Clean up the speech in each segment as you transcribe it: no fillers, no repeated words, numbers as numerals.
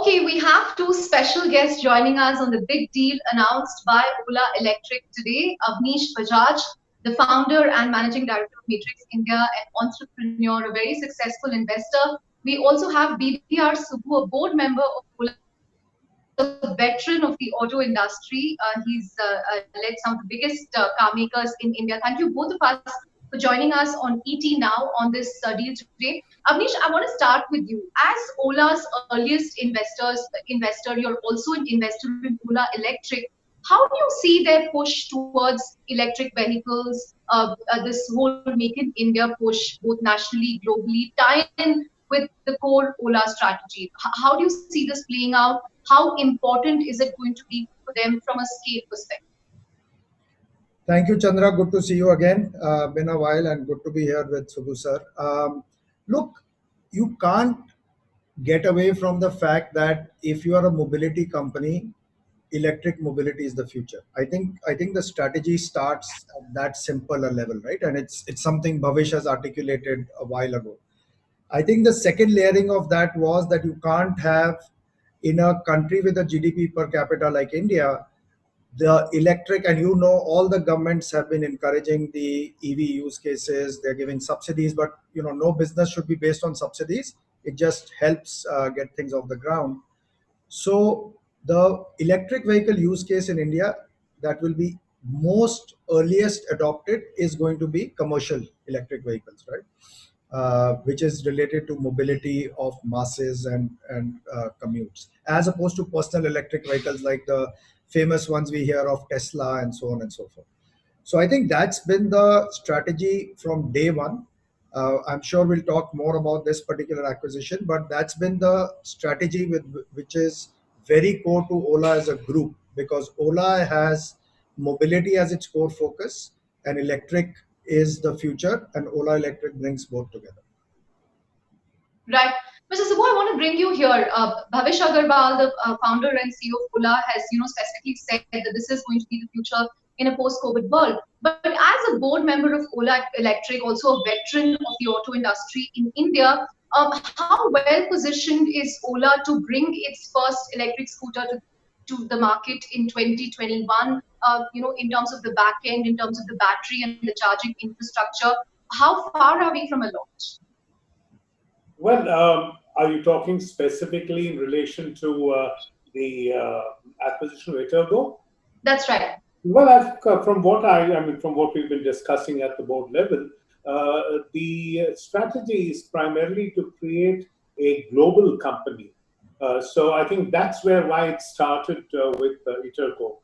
Okay, we have two special guests joining us on the big deal announced by Ola Electric today. Avnish Bajaj, the founder and managing director of Matrix India, an entrepreneur, a very successful investor. We also have BVR Subbu, a board member of Ola, a veteran of the auto industry. He's led some of the biggest car makers in India. Thank you both of us for joining us on ET Now on this deal today. Avnish, I want to start with you. As Ola's earliest investor, you're also an investor in Ola Electric. How do you see their push towards electric vehicles, this whole Make in India push, both nationally, globally, tie in with the core Ola strategy? How do you see this playing out? How important is it going to be for them from a scale perspective? Thank you, Chandra. Good to see you again. Been a while and good to be here with Subbu sir. Look, you can't get away from the fact that if you are a mobility company, electric mobility is the future. I think the strategy starts at that simpler level, right? And it's something Bhavish has articulated a while ago. I think the second layering of that was that you can't have in a country with a GDP per capita like India, the electric, and all the governments have been encouraging the EV use cases. They're giving subsidies, but no business should be based on subsidies. It just helps get things off the ground. So the electric vehicle use case in India that will be most earliest adopted is going to be commercial electric vehicles, right? Which is related to mobility of masses and commutes, as opposed to personal electric vehicles like the famous ones we hear of Tesla and so on and so forth. So I think that's been the strategy from day one. I'm sure we'll talk more about this particular acquisition, but that's been the strategy which is very core to Ola as a group, because Ola has mobility as its core focus and electric is the future, and Ola Electric brings both together. Right. Mr. Subbu, I want to bring you here. Bhavish Aggarwal, the founder and CEO of Ola, has specifically said that this is going to be the future in a post-COVID world. But as a board member of Ola Electric, also a veteran of the auto industry in India, how well positioned is Ola to bring its first electric scooter to the market in 2021? In terms of the back end, in terms of the battery and the charging infrastructure, how far are we from a launch? Well, are you talking specifically in relation to the acquisition of Etergo? That's right. Well, from what we've been discussing at the board level, the strategy is primarily to create a global company. So I think that's why it started with Etergo.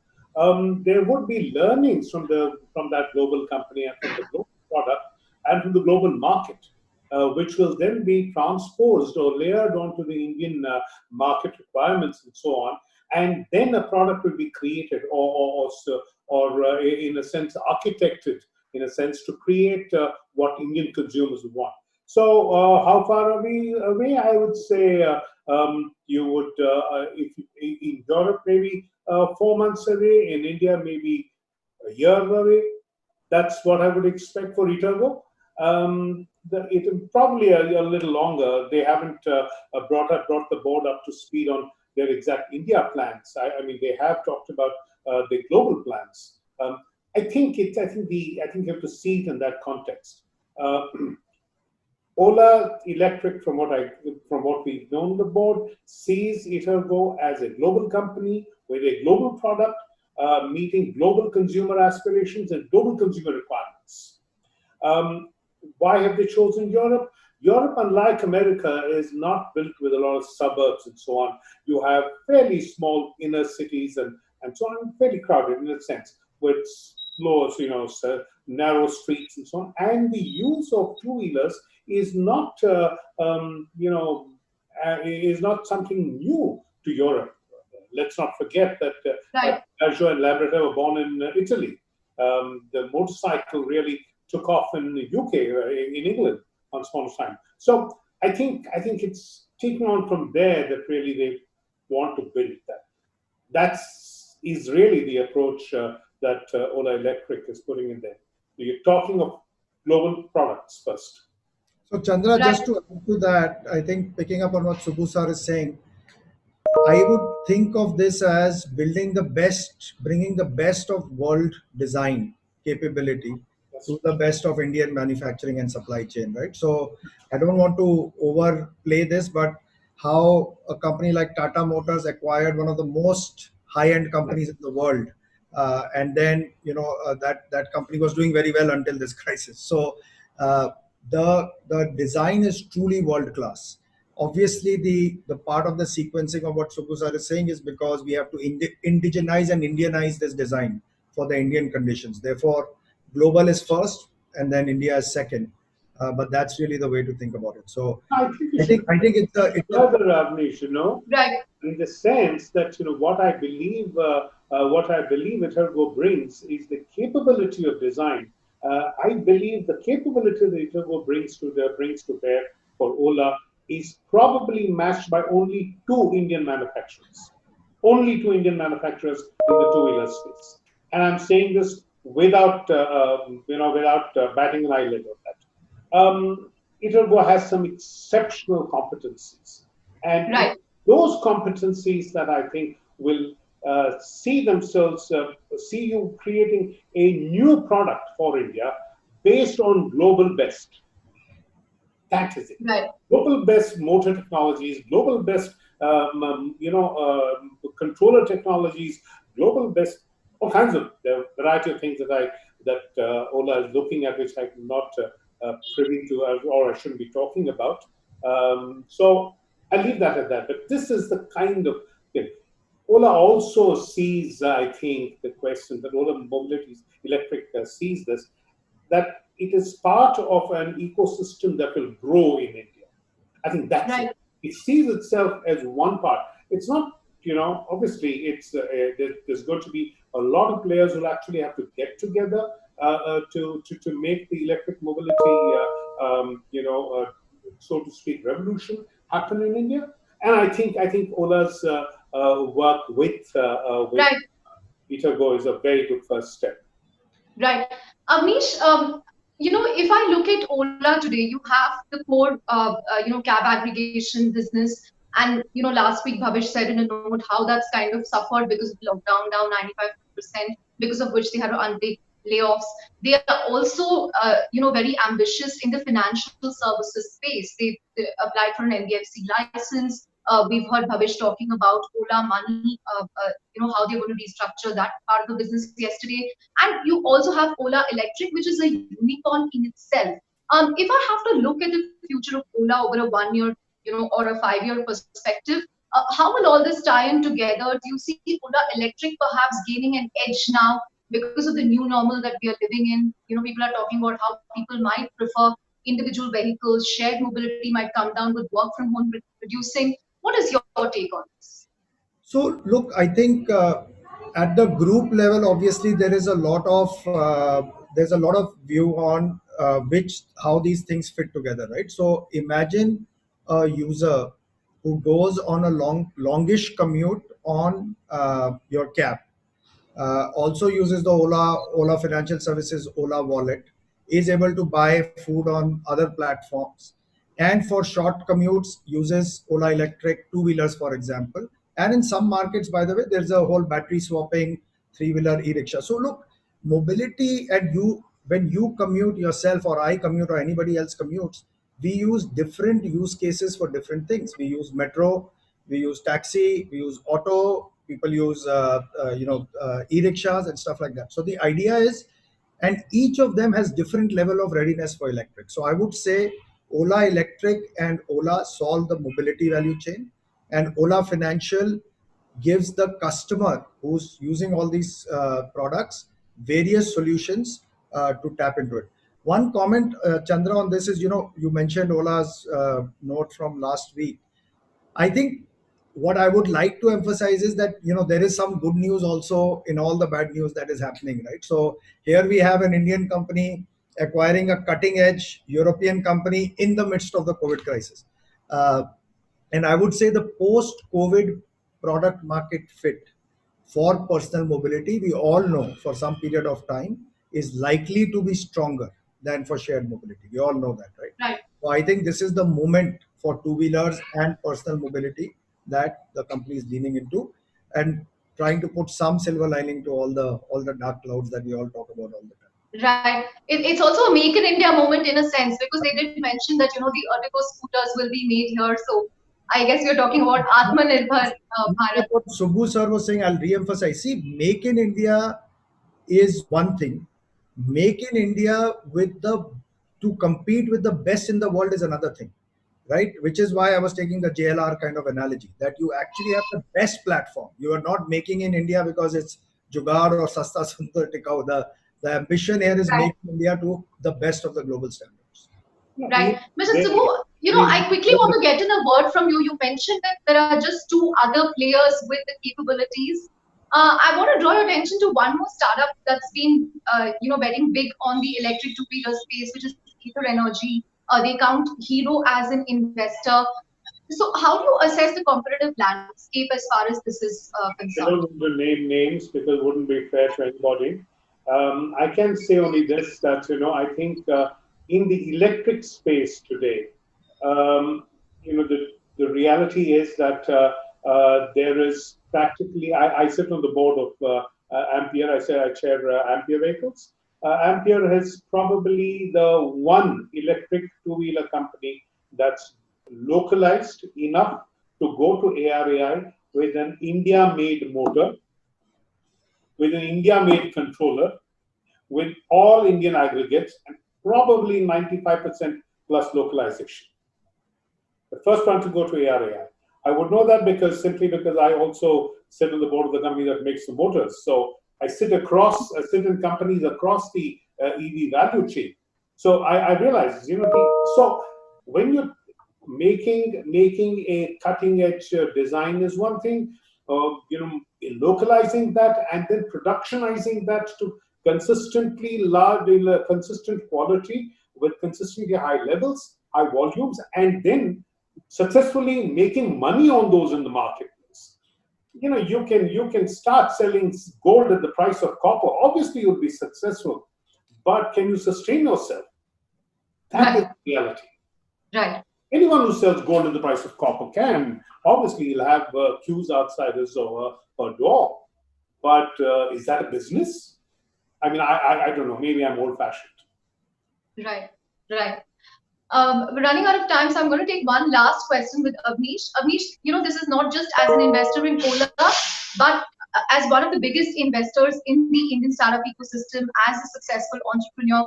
There would be learnings from that global company and from the global product and from the global market, which will then be transposed or layered onto the Indian market requirements and so on. And then a product will be created or in a sense, architected, in a sense, to create what Indian consumers want. So how far are we away? I would say you would, if in Europe, maybe 4 months away. In India, maybe a year away. That's what I would expect for Etergo. It probably a little longer. They haven't brought the board up to speed on their exact India plans. I mean, they have talked about the global plans. I think you have to see it in that context. Ola Electric, from what we've known on the board, sees Etergo as a global company with a global product, meeting global consumer aspirations and global consumer requirements. Why have they chosen Europe? Europe, unlike America, is not built with a lot of suburbs and so on. You have fairly small inner cities and so on, fairly crowded in a sense, with slow, narrow streets and so on. And the use of two-wheelers is not, is not something new to Europe. Let's not forget that Peugeot and Labrador were born in Italy. The motorcycle really took off in the UK, in England, once upon a time. So I think it's taken on from there that really they want to build that. That is really the approach that Ola Electric is putting in there. You're talking of global products first. So Chandra, just to add to that, I think picking up on what Subbu sir is saying, I would think of this as building the best, bringing the best of world design capability to the best of Indian manufacturing and supply chain, right? So I don't want to overplay this, but how a company like Tata Motors acquired one of the most high-end companies in the world, and then that company was doing very well until this crisis. So uh, the design is truly world class. Obviously, the part of the sequencing of what Subbu sir is saying is because we have to indigenize and Indianize this design for the Indian conditions. Therefore, global is first, and then India is second. But that's really the way to think about it. So, I think you I should think I think it's a further, Avnish, Right. in the sense that what I believe Etergo brings is the capability of design. I believe the capability that Etergo brings to bear for Ola is probably matched by only two Indian manufacturers. Only two Indian manufacturers in the two-wheeler space, and I'm saying this without batting an eyelid on that. Etergo has some exceptional competencies, and it's Right. those competencies that I think will see you creating a new product for India based on global best. That is it. Right. Global best motor technologies, global best controller technologies, global best all kinds of there are a variety of things that Ola is looking at, which I'm not privy to or I shouldn't be talking about. So I leave that at that. But this is the kind of thing. Ola also sees, I think, the question that Ola Mobility Electric sees this, that it is part of an ecosystem that will grow in India. I think that's it. Right. It sees itself as one part. It's not, obviously, there's going to be a lot of players who will actually have to get together to make the electric mobility, so to speak, revolution happen in India. And I think Ola's work with Right. Etergo is a very good first step. Right. Avnish, if I look at Ola today, you have the core, cab aggregation business. And, last week, Bhavish said in a note how that's kind of suffered because of lockdown, down 95%, because of which they had to undertake layoffs. They are also, very ambitious in the financial services space. They applied for an NBFC license. We've heard Bhavish talking about Ola Money, how they're going to restructure that part of the business yesterday. And you also have Ola Electric, which is a unicorn in itself. If I have to look at the future of Ola over a 1 year, or a 5 year perspective, how will all this tie in together? Do you see Ola Electric perhaps gaining an edge now because of the new normal that we are living in? People are talking about how people might prefer individual vehicles, shared mobility might come down with work from home reducing. What is your take on this? So look, I think at the group level, obviously there's a lot of view on which how these things fit together, right? So imagine a user who goes on a longish commute on your cab, also uses the Ola Financial Services Ola Wallet, is able to buy food on other platforms, and for short commutes uses Ola Electric two-wheelers, for example. And in some markets, by the way, there's a whole battery swapping three-wheeler e-rickshaw. So look, mobility, and when you commute yourself or I commute or anybody else commutes, we use different use cases for different things. We use metro, we use taxi, we use auto, people use e-rickshaws and stuff like that. So the idea is, and each of them has different level of readiness for electric. So I would say Ola Electric and Ola solve the mobility value chain, and Ola Financial gives the customer who's using all these products various solutions to tap into it. One comment, Chandra, on this is, you mentioned Ola's note from last week. I think what I would like to emphasize is that there is some good news also in all the bad news that is happening, right? So here we have an Indian company acquiring a cutting edge European company in the midst of the COVID crisis. Uh, and I would say the post COVID product market fit for personal mobility, we all know for some period of time, is likely to be stronger than for shared mobility. We all know that, right? Right. So I think this is the moment for two wheelers and personal mobility that the company is leaning into and trying to put some silver lining to all the dark clouds that we all talk about all the time. Right. It's also a make in India moment in a sense, because they did mention that, the Etergo scooters will be made here. So I guess you're talking about Atmanirbhar Bharat. What Subbu sir was saying, I'll re-emphasize. See, make in India is one thing. Make in India to compete with the best in the world is another thing, right? Which is why I was taking the JLR kind of analogy, that you actually have the best platform. You are not making in India because it's Jugaad or Sasta Sundar Tikau. The ambition here is Right. making India to the best of the global standards. Right. Mr. Subbu, I quickly want to get in a word from you. You mentioned that there are just two other players with the capabilities. I want to draw your attention to one more startup that's been, betting big on the electric two-wheeler space, which is Ether Energy. They count Hero as an investor. So how do you assess the competitive landscape as far as this is I concerned? don't want to name names because it wouldn't be fair to anybody. I can say only this, that, I think in the electric space today, the reality is that there is practically, I sit on the board of Ampere, I chair Ampere Vehicles. Ampere is probably the one electric two-wheeler company that's localized enough to go to ARAI with an India-made motor, with an India-made controller, with all Indian aggregates, and probably 95% plus localization. The first one to go to ARAI. I would know that simply because I also sit on the board of the company that makes the motors. So I sit in companies across the EV value chain. So I realize, so when you're making a cutting edge design is one thing, localizing that and then productionizing that to consistently consistent quality with consistently high levels, high volumes, and then successfully making money on those in the marketplace. You can start selling gold at the price of copper. Obviously, you'll be successful, but can you sustain yourself? That is the reality. Right. Anyone who sells gold at the price of copper can. Obviously, you'll have queues outside his door. But is that a business? I mean, I don't know. Maybe I'm old-fashioned. Right. We're running out of time, so I'm going to take one last question with Avnish. Avnish, this is not just as an investor in Ola, but as one of the biggest investors in the Indian startup ecosystem, as a successful entrepreneur.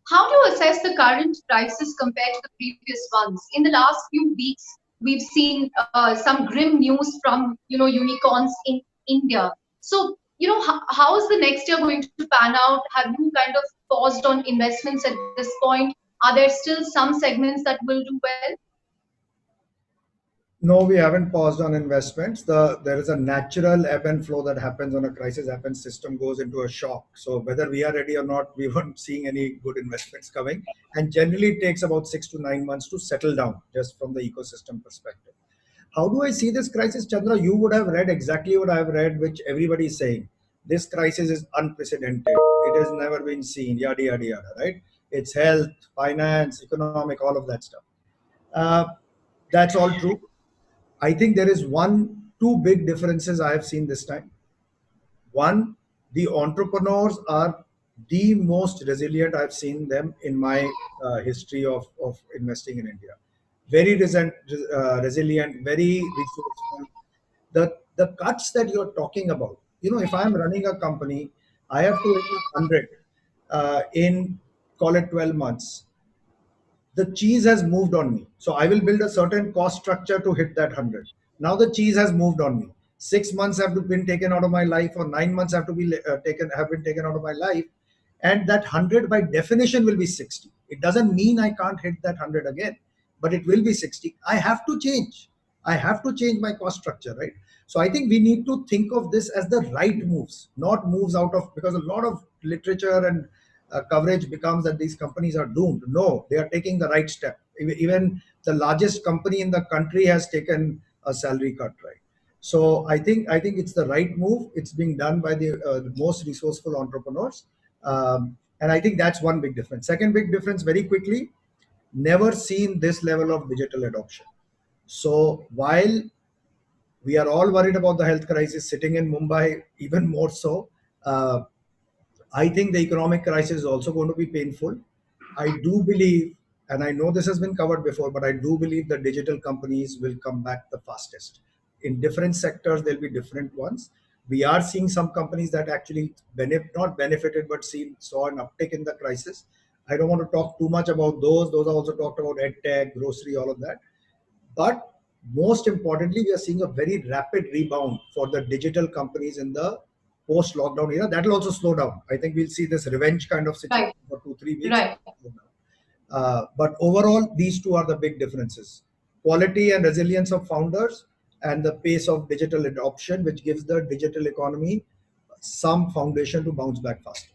How do you assess the current prices compared to the previous ones? In the last few weeks, we've seen some grim news from unicorns in India. So how is the next year going to pan out? Have you kind of paused on investments at this point? Are there still some segments that will do well? No, we haven't paused on investments. There is a natural ebb and flow that happens when a crisis happens. System goes into a shock. So whether we are ready or not, we weren't seeing any good investments coming. And generally, it takes about 6 to 9 months to settle down, just from the ecosystem perspective. How do I see this crisis, Chandra? You would have read exactly what I've read, which everybody is saying. This crisis is unprecedented. It has never been seen. Yada yada yada. Right? It's health, finance, economic, all of that stuff. That's all true. I think there is two big differences I have seen this time. One, the entrepreneurs are the most resilient I've seen them in my history of investing in India. Very resilient, very resourceful. The cuts that you're talking about, if I'm running a company, I have to hit 100 in, call it 12 months. The cheese has moved on me. So I will build a certain cost structure to hit that 100. Now the cheese has moved on me. 6 months have been taken out of my life, or 9 months have been taken out of my life. And that 100 by definition will be 60. It doesn't mean I can't hit that 100 again, but it will be 60. I have to change. I have to change my cost structure, right? So I think we need to think of this as the right moves, not moves out of, because a lot of literature and coverage becomes that these companies are doomed. No, they are taking the right step. Even the largest company in the country has taken a salary cut, right? So I think it's the right move. It's being done by the most resourceful entrepreneurs, and I think that's one big difference. Second big difference, very quickly, never seen this level of digital adoption. So while We are all worried about the health crisis sitting in Mumbai, even more so. Uh, I think the economic crisis is also going to be painful. I do believe, and I know this has been covered before, but I do believe that digital companies will come back the fastest. In different sectors, there'll be different ones. We are seeing some companies that actually not benefited, but saw an uptick in the crisis. I don't want to talk too much about those. Those are also talked about EdTech, grocery, all of that. But most importantly, we are seeing a very rapid rebound for the digital companies in the post-lockdown era. That will also slow down. I think we'll see this revenge kind of situation Right. for 2-3 weeks. Right. But overall, these two are the big differences: quality and resilience of founders, and the pace of digital adoption, which gives the digital economy some foundation to bounce back faster.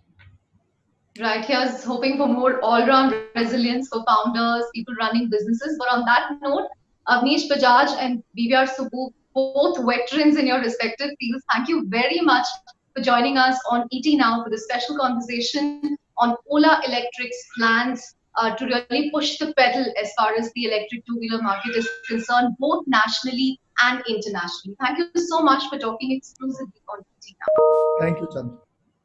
Right. Here's hoping for more all-round resilience for founders, people running businesses. But on that note, Avnish Bajaj and BVR Subbu, both veterans in your respective fields, thank you very much for joining us on ET Now for the special conversation on Ola Electric's plans to really push the pedal as far as the electric two-wheeler market is concerned, both nationally and internationally. Thank you so much for talking exclusively on ET Now. Thank you, Chandra.